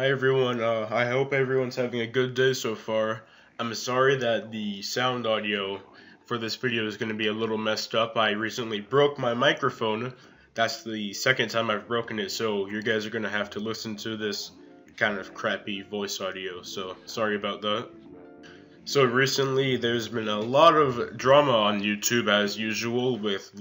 Hi everyone, I hope everyone's having a good day so far. I'm sorry that the sound audio for this video is going to be a little messed up. I recently broke my microphone. That's the second time I've broken it, so you guys are going to have to listen to this kind of crappy voice audio, so sorry about that. So recently there's been a lot of drama on YouTube as usual with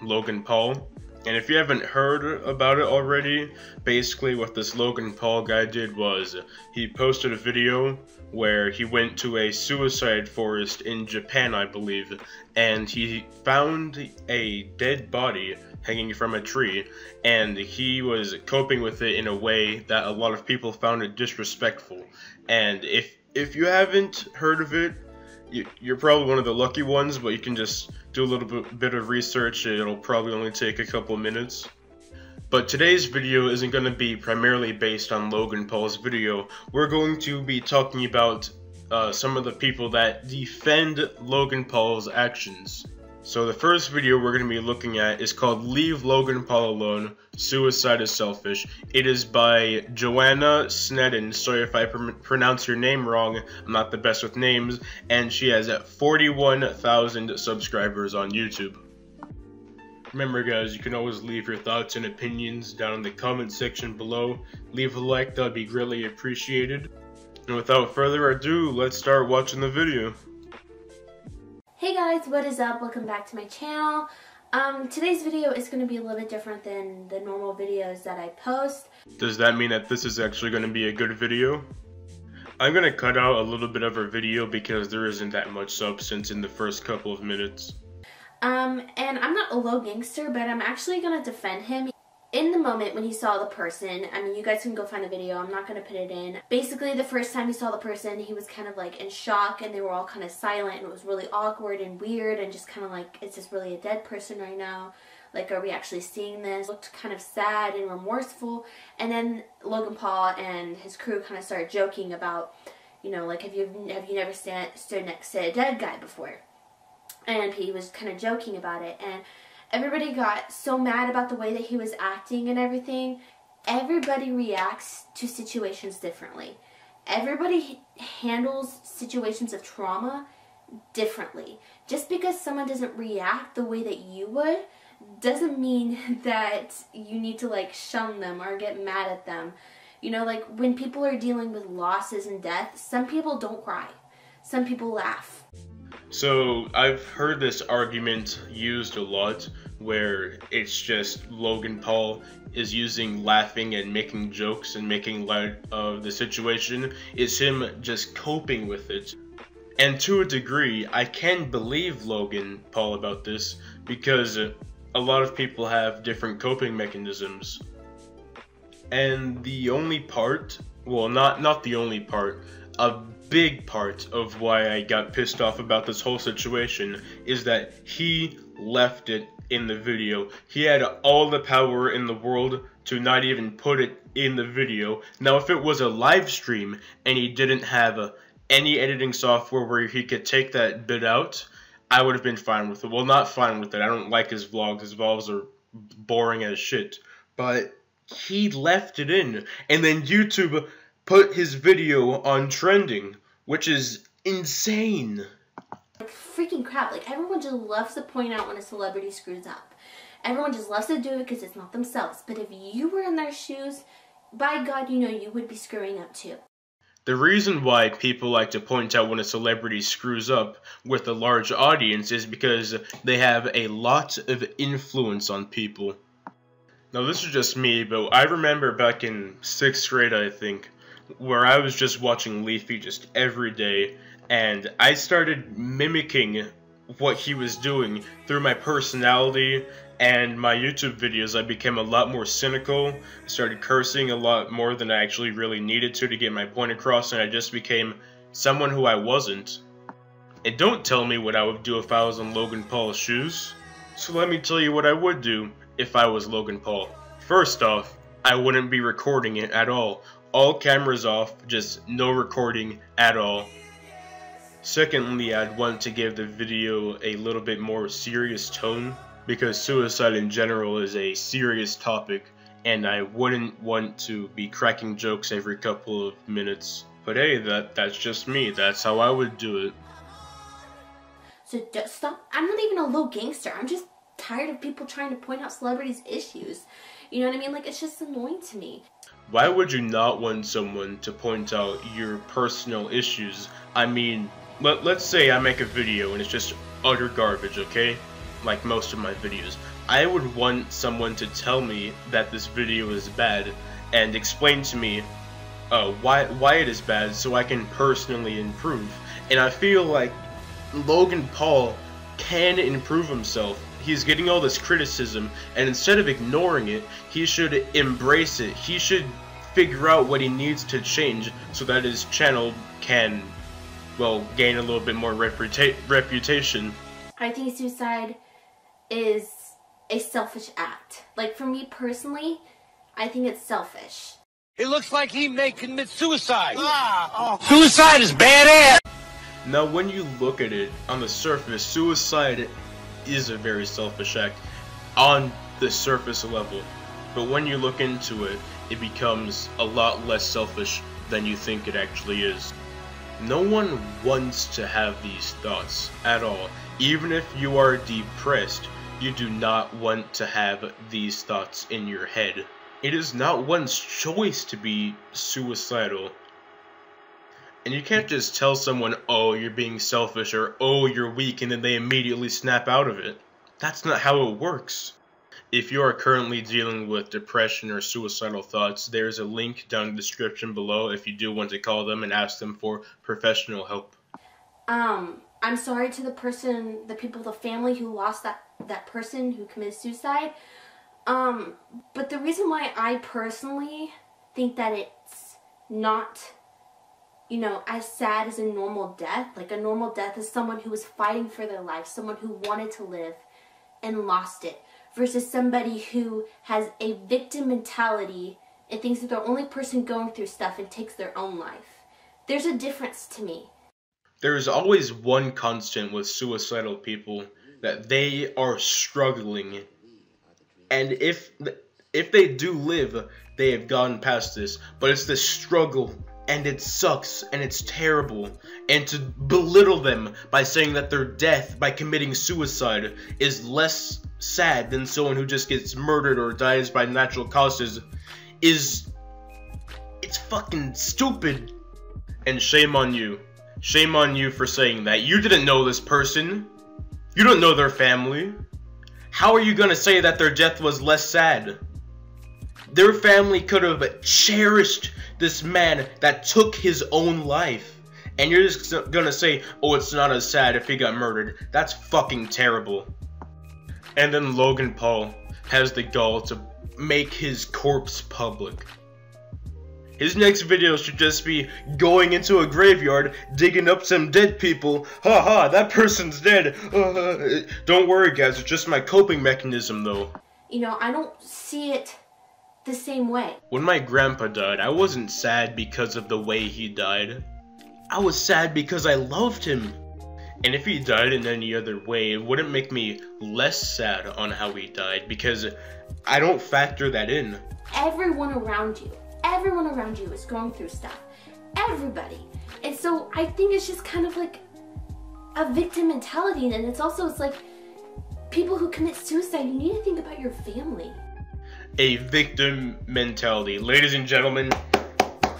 Logan Paul. And if you haven't heard about it already, basically what this Logan Paul guy did was he posted a video where he went to a suicide forest in Japan, I believe, and he found a dead body hanging from a tree, and he was coping with it in a way that a lot of people found it disrespectful. And if you haven't heard of it, you're probably one of the lucky ones, but you can just do a little bit of research. It'll probably only take a couple minutes. But today's video isn't going to be primarily based on Logan Paul's video. We're going to be talking about some of the people that defend Logan Paul's actions. So the first video we're going to be looking at is called Leave Logan Paul Alone, Suicide is Selfish. It is by Joanna Snedden. Sorry if I pronounce your name wrong, I'm not the best with names. And she has 41,000 subscribers on YouTube. Remember guys, you can always leave your thoughts and opinions down in the comment section below. Leave a like, that would be greatly appreciated. And without further ado, let's start watching the video. Hey guys, what is up? Welcome back to my channel. Today's video is going to be a little bit different than the normal videos that I post. Does that mean that this is actually going to be a good video? I'm going to cut out a little bit of our video because there isn't that much substance in the first couple of minutes. And I'm not a low gangster, but I'm actually going to defend him. In the moment when he saw the person, I mean, you guys can go find the video, I'm not going to put it in. Basically, the first time he saw the person, he was kind of like in shock and they were all kind of silent and it was really awkward and weird and just kind of like, is this really a dead person right now? Like, are we actually seeing this? Looked kind of sad and remorseful. And then Logan Paul and his crew kind of started joking about, you know, like, have you never stood next to a dead guy before? And he was kind of joking about it, and everybody got so mad about the way that he was acting and everything. Everybody reacts to situations differently. Everybody handles situations of trauma differently. Just because someone doesn't react the way that you would doesn't mean that you need to like shun them or get mad at them. You know, like when people are dealing with losses and death, some people don't cry. Some people laugh. So I've heard this argument used a lot where it's just Logan Paul is using laughing and making jokes and making light of the situation. It's him just coping with it. And to a degree, I can believe Logan Paul about this because a lot of people have different coping mechanisms. And the only part, well, not the only part, a big part of why I got pissed off about this whole situation is that he left it in the video. He had all the power in the world to not even put it in the video. Now, if it was a live stream and he didn't have any editing software where he could take that bit out, I would have been fine with it. Well, not fine with it. I don't like his vlogs. His vlogs are boring as shit. But he left it in, and then YouTube put his video on trending, which is insane. Like freaking crap. Like everyone just loves to point out when a celebrity screws up. Everyone just loves to do it because it's not themselves. But if you were in their shoes, by God, you know you would be screwing up too. The reason why people like to point out when a celebrity screws up with a large audience is because they have a lot of influence on people. Now this is just me, but I remember back in 6th grade, I think, where I was just watching Leafy just every day, and I started mimicking what he was doing through my personality and my YouTube videos. I became a lot more cynical. I started cursing a lot more than I actually really needed to get my point across, and I just became someone who I wasn't. And don't tell me what I would do if I was in Logan Paul's shoes. So let me tell you what I would do if I was Logan Paul. First off, I wouldn't be recording it at all. All cameras off, just no recording at all. Secondly, I'd want to give the video a little bit more serious tone, because suicide in general is a serious topic, and I wouldn't want to be cracking jokes every couple of minutes. But hey, that's just me. That's how I would do it. So stop. I'm not even a low gangster. I'm just tired of people trying to point out celebrities' issues. You know what I mean? Like, it's just annoying to me. Why would you not want someone to point out your personal issues? I mean, let's say I make a video and it's just utter garbage, okay? Like most of my videos. I would want someone to tell me that this video is bad and explain to me why it is bad so I can personally improve. And I feel like Logan Paul can improve himself. He's getting all this criticism, and instead of ignoring it, he should embrace it. He should figure out what he needs to change so that his channel can, well, gain a little bit more reputation. I think suicide is a selfish act. Like, for me personally, I think it's selfish. It looks like he may commit suicide. Suicide is badass! Now, when you look at it on the surface, suicide is a very selfish act on the surface level. But when you look into it, it becomes a lot less selfish than you think it actually is. No one wants to have these thoughts at all. Even if you are depressed, you do not want to have these thoughts in your head. It is not one's choice to be suicidal. And you can't just tell someone, oh, you're being selfish, or oh, you're weak, and then they immediately snap out of it. That's not how it works. If you are currently dealing with depression or suicidal thoughts, there's a link down in the description below if you do want to call them and ask them for professional help. I'm sorry to the people, the family who lost that person who committed suicide. But the reason why I personally think that it's not, you know, as sad as a normal death. Like, a normal death is someone who was fighting for their life, someone who wanted to live and lost it, versus somebody who has a victim mentality and thinks that they're the only person going through stuff and takes their own life. There's a difference to me. There is always one constant with suicidal people, that they are struggling. And if they do live, they have gone past this. But it's the struggle, and it sucks, and it's terrible. And to belittle them by saying that their death by committing suicide is less sad than someone who just gets murdered or dies by natural causes it's fucking stupid. And shame on you. Shame on you for saying that. You didn't know this person. You don't know their family. How are you gonna say that their death was less sad? Their family could have cherished this man that took his own life. And you're just gonna say, oh, it's not as sad if he got murdered. That's fucking terrible. And then Logan Paul has the gall to make his corpse public. His next video should just be going into a graveyard, digging up some dead people. Haha, that person's dead. Don't worry, guys, it's just my coping mechanism, though. You know, I don't see it the same way. When my grandpa died, I wasn't sad because of the way he died. I was sad because I loved him. And if he died in any other way, it wouldn't make me less sad on how he died, because I don't factor that in. Everyone around you is going through stuff. Everybody. And so I think it's just kind of like a victim mentality. And it's like people who commit suicide, you need to think about your family. A victim mentality. Ladies and gentlemen,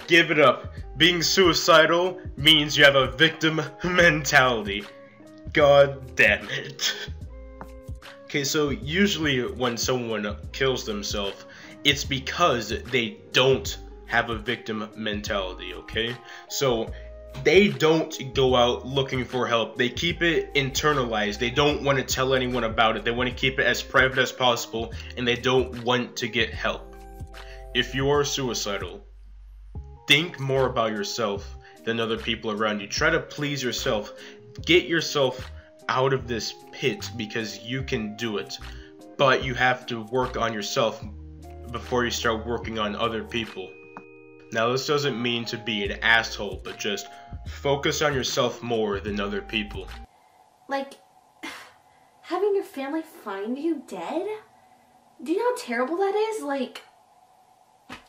give it up. Being suicidal means you have a victim mentality. God damn it. Okay, so usually when someone kills themselves, it's because they don't have a victim mentality, okay? So they don't go out looking for help. They keep it internalized. They don't want to tell anyone about it. They want to keep it as private as possible, and they don't want to get help. If you are suicidal, think more about yourself than other people around you. Try to please yourself. Get yourself out of this pit, because you can do it. But you have to work on yourself before you start working on other people. Now, this doesn't mean to be an asshole, but just focus on yourself more than other people. Like, having your family find you dead? Do you know how terrible that is? Like,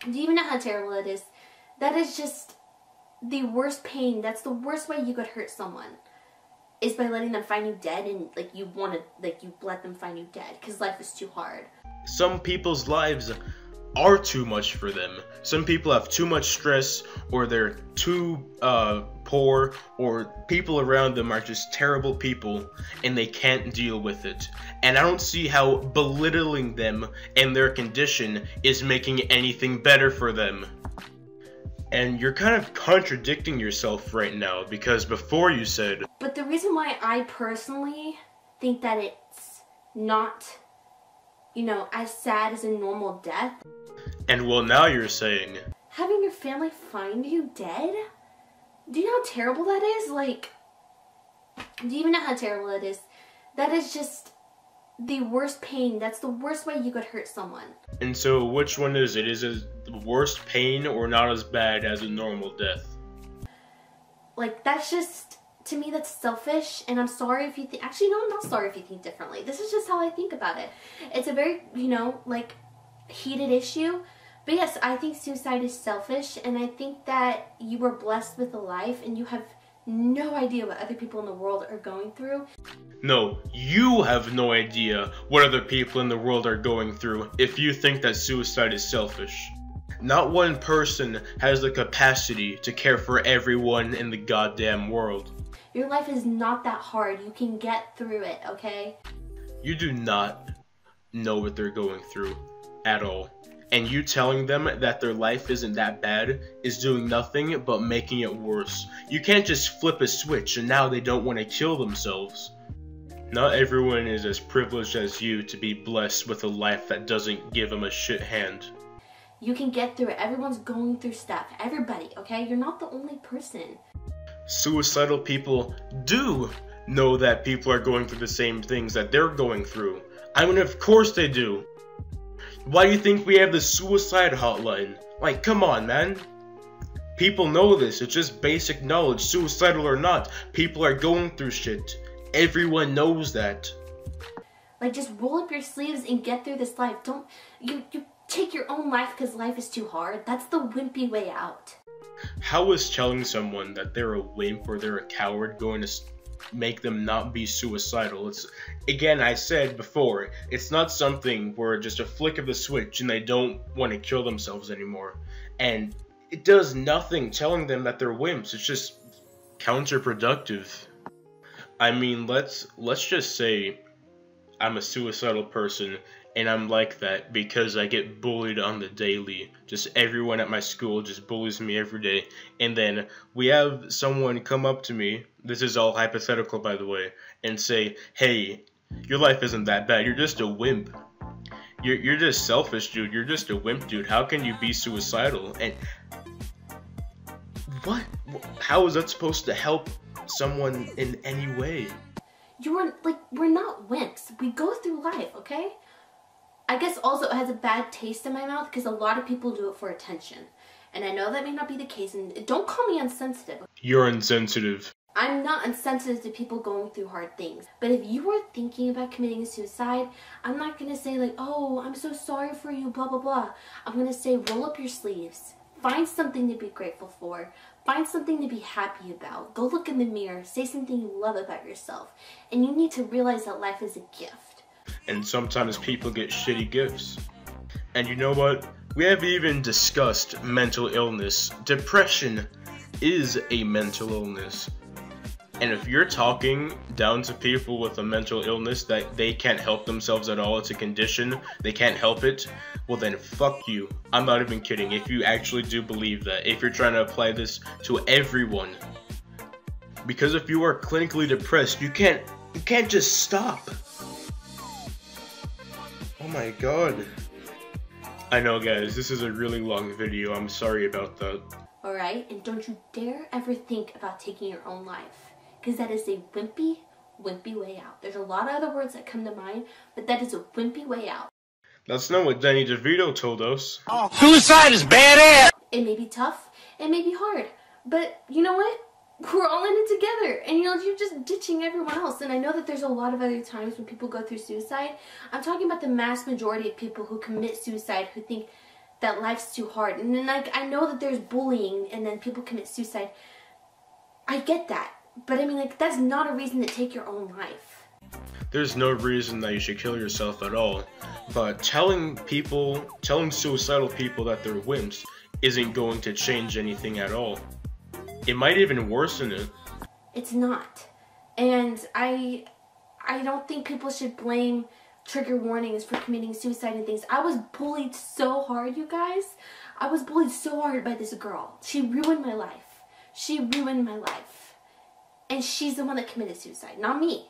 Do you even know how terrible it is? That is just the worst pain. That's the worst way you could hurt someone, is by letting them find you dead, and you let them find you dead because life is too hard. Some people's lives are too much for them. Some people have too much stress, or they're too poor, or people around them are just terrible people and they can't deal with it. And I don't see how belittling them and their condition is making anything better for them. And you're kind of contradicting yourself right now, because before you said... But the reason why I personally think that it's not, as sad as a normal death. And well, now you're saying... Having your family find you dead? Do you know how terrible that is? Do you even know how terrible it is? That is just the worst pain. That's the worst way you could hurt someone. And so which one is it? Is it the worst pain or not as bad as a normal death? That's just, to me, that's selfish, and I'm sorry if you think... Actually, no, I'm not sorry if you think differently. This is just how I think about it. It's a very, heated issue. But yes, I think suicide is selfish, and I think that you were blessed with a life, and you have no idea what other people in the world are going through. No, you have no idea what other people in the world are going through if you think that suicide is selfish. Not one person has the capacity to care for everyone in the goddamn world. Your life is not that hard. You can get through it, okay? You do not know what they're going through at all. And you telling them that their life isn't that bad is doing nothing but making it worse. You can't just flip a switch and now they don't want to kill themselves. Not everyone is as privileged as you to be blessed with a life that doesn't give them a shit hand. You can get through it. Everyone's going through stuff. Everybody, okay? You're not the only person. Suicidal people do know that people are going through the same things that they're going through. I mean, of course they do. Why do you think we have the suicide hotline? Come on, man. People know this. It's just basic knowledge. Suicidal or not, people are going through shit. Everyone knows that. Just roll up your sleeves and get through this life. Don't you take your own life because life is too hard. That's the wimpy way out. How is telling someone that they're a wimp or they're a coward going to make them not be suicidal? It's, again, I said before, it's not something where just a flick of the switch and they don't want to kill themselves anymore. And it does nothing telling them that they're wimps. It's just counterproductive. I mean, let's just say I'm a suicidal person and I'm like that because I get bullied on the daily. Just everyone at my school just bullies me every day. And then we have someone come up to me, this is all hypothetical by the way, and say, hey, your life isn't that bad, you're just a wimp. You're just selfish, dude. You're just a wimp, dude. How can you be suicidal? And what? How is that supposed to help someone in any way? We're not wimps. We go through life, okay? I guess also it has a bad taste in my mouth because a lot of people do it for attention. And I know that may not be the case, and don't call me insensitive. You're insensitive. I'm not insensitive to people going through hard things. But if you are thinking about committing suicide, I'm not going to say oh, I'm so sorry for you, blah, blah, blah. I'm going to say roll up your sleeves. Find something to be grateful for. Find something to be happy about. Go look in the mirror. Say something you love about yourself. And you need to realize that life is a gift. And sometimes people get shitty gifts. And you know what? We haven't even discussed mental illness. Depression is a mental illness. And if you're talking down to people with a mental illness that they can't help themselves at all, it's a condition, they can't help it, well then fuck you. I'm not even kidding. If you actually do believe that, if you're trying to apply this to everyone. Because if you are clinically depressed, you can't just stop. Oh my god. I know guys, this is a really long video, I'm sorry about that. Alright, and don't you dare ever think about taking your own life. Because that is a wimpy way out. There's a lot of other words that come to mind, but that is a wimpy way out. That's not what Danny DeVito told us. Oh, suicide is badass! It may be tough, it may be hard, but you know what? We're all in it together, and you're just ditching everyone else. And I know that there's a lot of other times when people go through suicide. I'm talking about the mass majority of people who commit suicide who think that life's too hard. And then, like, I know that there's bullying and then people commit suicide. I get that. But I mean, like, that's not a reason to take your own life. There's no reason that you should kill yourself at all. But telling suicidal people that they're wimps isn't going to change anything at all. It might even worsen it. It's not. And I don't think people should blame trigger warnings for committing suicide and things. I was bullied so hard, you guys. I was bullied so hard by this girl. She ruined my life. She ruined my life. And she's the one that committed suicide, not me.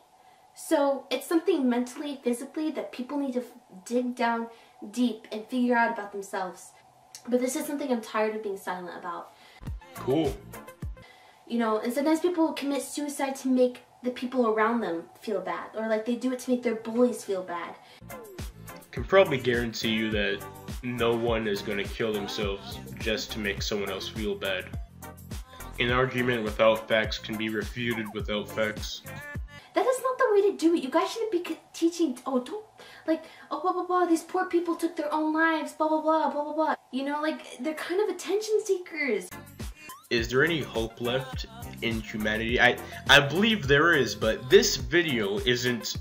So it's something mentally, physically that people need to dig down deep and figure out about themselves. But this is something I'm tired of being silent about. Cool. You know, and sometimes people commit suicide to make the people around them feel bad. Or like they do it to make their bullies feel bad. Can probably guarantee you that no one is going to kill themselves just to make someone else feel bad. An argument without facts can be refuted without facts. That is not the way to do it. You guys shouldn't be teaching, oh, don't, like, oh, blah, blah, blah, these poor people took their own lives, blah, blah, blah, blah, blah, blah. You know, like, they're kind of attention seekers. Is there any hope left in humanity? I believe there is, but this video isn't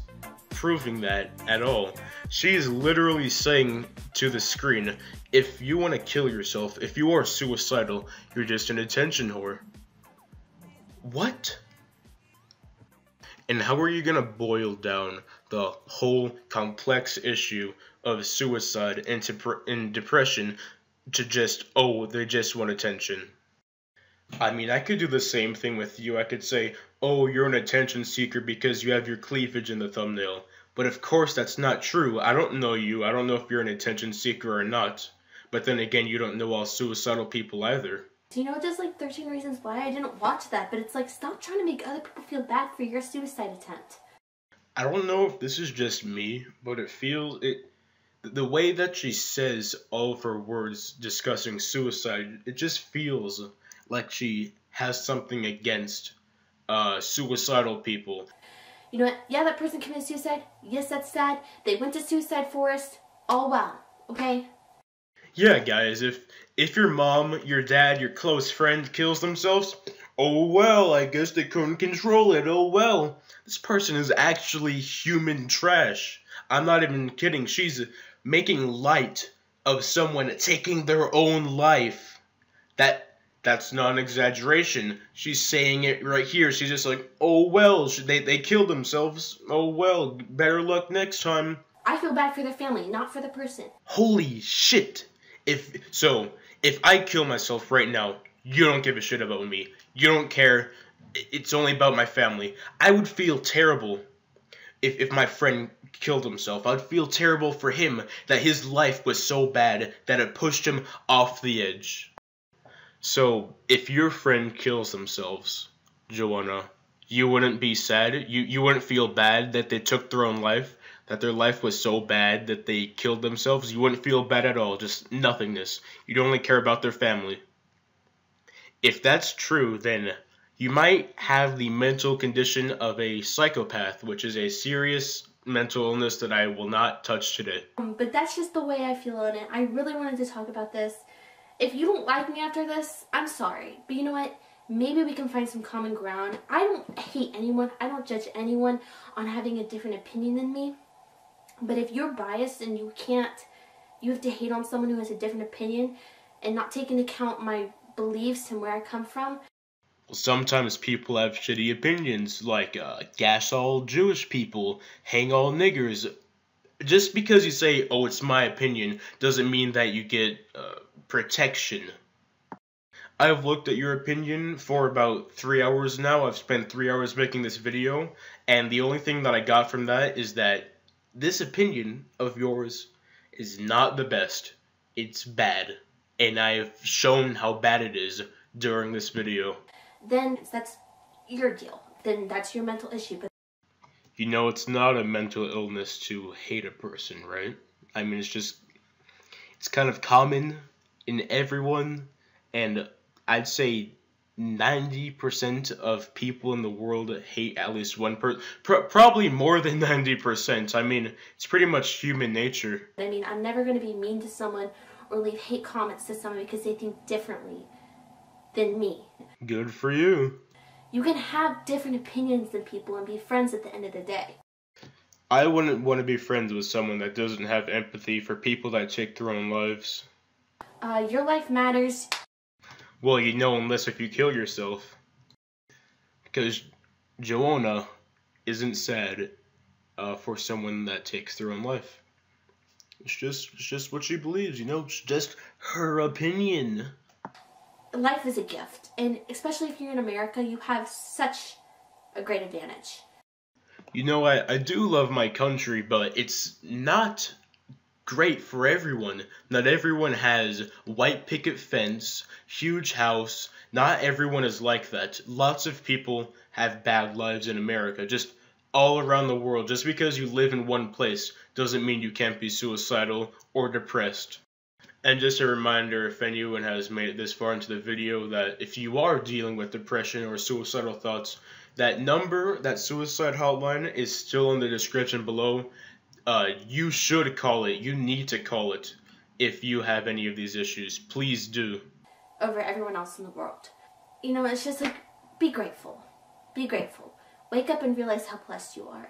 proving that at all. She is literally saying to the screen, if you want to kill yourself, if you are suicidal, you're just an attention whore. What? And how are you gonna boil down the whole complex issue of suicide and depression to just, oh, they just want attention? I mean, I could do the same thing with you. I could say, oh, you're an attention seeker because you have your cleavage in the thumbnail. But of course that's not true. I don't know you. I don't know if you're an attention seeker or not. But then again, you don't know all suicidal people either. You know, just like 13 Reasons Why, I didn't watch that, but it's like, stop trying to make other people feel bad for your suicide attempt. I don't know if this is just me, but the way that she says all of her words discussing suicide, it just feels like she has something against suicidal people. You know what? Yeah, that person committed suicide. Yes, that's sad. They went to Suicide Forest. All well, okay? Yeah, guys, if your mom, your dad, your close friend kills themselves, oh well, I guess they couldn't control it, oh well. This person is actually human trash. I'm not even kidding. She's making light of someone taking their own life. That's not an exaggeration. She's saying it right here. She's just like, oh well, they killed themselves. Oh well, better luck next time. I feel bad for their family, not for the person. Holy shit. If I kill myself right now, you don't give a shit about me. You don't care. It's only about my family. I would feel terrible if my friend killed himself. I'd feel terrible for him that his life was so bad that it pushed him off the edge. So, if your friend kills themselves, Joanna, you wouldn't be sad? You wouldn't feel bad that they took their own life? That their life was so bad that they killed themselves? You wouldn't feel bad at all, just nothingness. You'd only care about their family. If that's true, then you might have the mental condition of a psychopath, which is a serious mental illness that I will not touch today. But that's just the way I feel on it. I really wanted to talk about this. If you don't like me after this, I'm sorry. But you know what? Maybe we can find some common ground. I don't hate anyone. I don't judge anyone on having a different opinion than me. But if you're biased and you have to hate on someone who has a different opinion and not take into account my beliefs and where I come from. Well, sometimes people have shitty opinions, like gas all Jewish people, hang all niggers. Just because you say, oh, it's my opinion, doesn't mean that you get protection. I've looked at your opinion for about 3 hours now. I've spent 3 hours making this video, and the only thing that I got from that is that this opinion of yours is not the best. It's bad. And I've shown how bad it is during this video. Then that's your deal. Then that's your mental issue. But you know, it's not a mental illness to hate a person, right? I mean, it's kind of common in everyone, and I'd say 90% of people in the world hate at least one person. Probably more than 90%. I mean, it's pretty much human nature. I mean, I'm never going to be mean to someone or leave hate comments to someone because they think differently than me. Good for you. You can have different opinions than people and be friends at the end of the day. I wouldn't want to be friends with someone that doesn't have empathy for people that take their own lives. Your life matters. Well, unless if you kill yourself. Because Joanna isn't sad for someone that takes their own life. It's just what she believes, It's just her opinion. Life is a gift, and especially if you're in America, you have such a great advantage. I do love my country, but it's not great for everyone. Not everyone has white picket fence, huge house. Not everyone is like that. Lots of people have bad lives in America, just all around the world. Just because you live in one place doesn't mean you can't be suicidal or depressed. And just a reminder, if anyone has made it this far into the video, that if you are dealing with depression or suicidal thoughts, that number, that suicide hotline, is still in the description below. You should call it. You need to call it if you have any of these issues. Please do. Over everyone else in the world. It's just like, be grateful. Be grateful. Wake up and realize how blessed you are.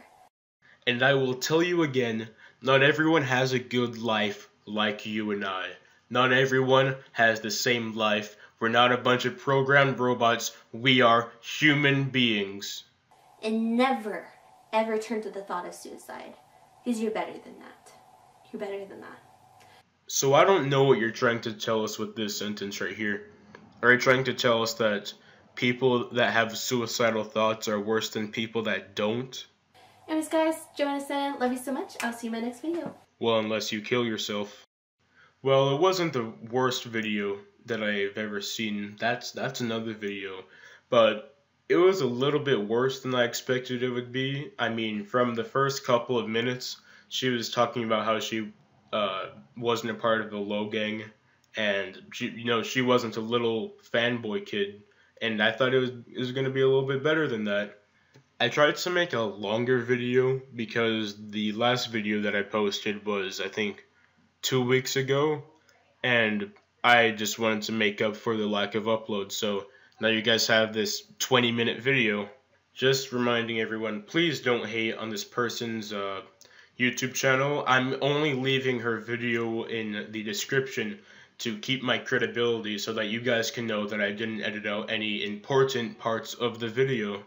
And I will tell you again, not everyone has a good life like you and I. Not everyone has the same life. We're not a bunch of programmed robots. We are human beings. And never, ever turn to the thought of suicide. Because you're better than that. You're better than that. So I don't know what you're trying to tell us with this sentence right here. Are you trying to tell us that people that have suicidal thoughts are worse than people that don't? Anyways, guys, Joanna Snedden, love you so much. I'll see you in my next video. Well, unless you kill yourself. Well, it wasn't the worst video that I've ever seen. That's another video. But it was a little bit worse than I expected it would be. I mean, from the first couple of minutes, she was talking about how she wasn't a part of the Low Gang, and she wasn't a little fanboy kid. And I thought it was going to be a little bit better than that. I tried to make a longer video because the last video that I posted was, I think, 2 weeks ago, and I just wanted to make up for the lack of upload, so now you guys have this 20-minute video. Just reminding everyone, please don't hate on this person's YouTube channel. I'm only leaving her video in the description to keep my credibility so that you guys can know that I didn't edit out any important parts of the video.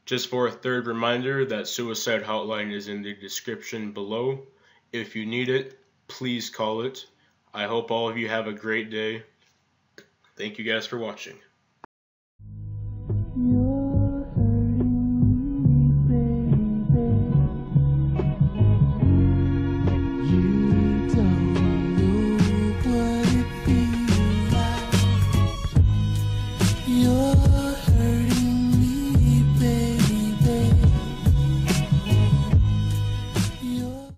Just for a third reminder, that suicide hotline is in the description below. If you need it, please call it. I hope all of you have a great day. Thank you guys for watching.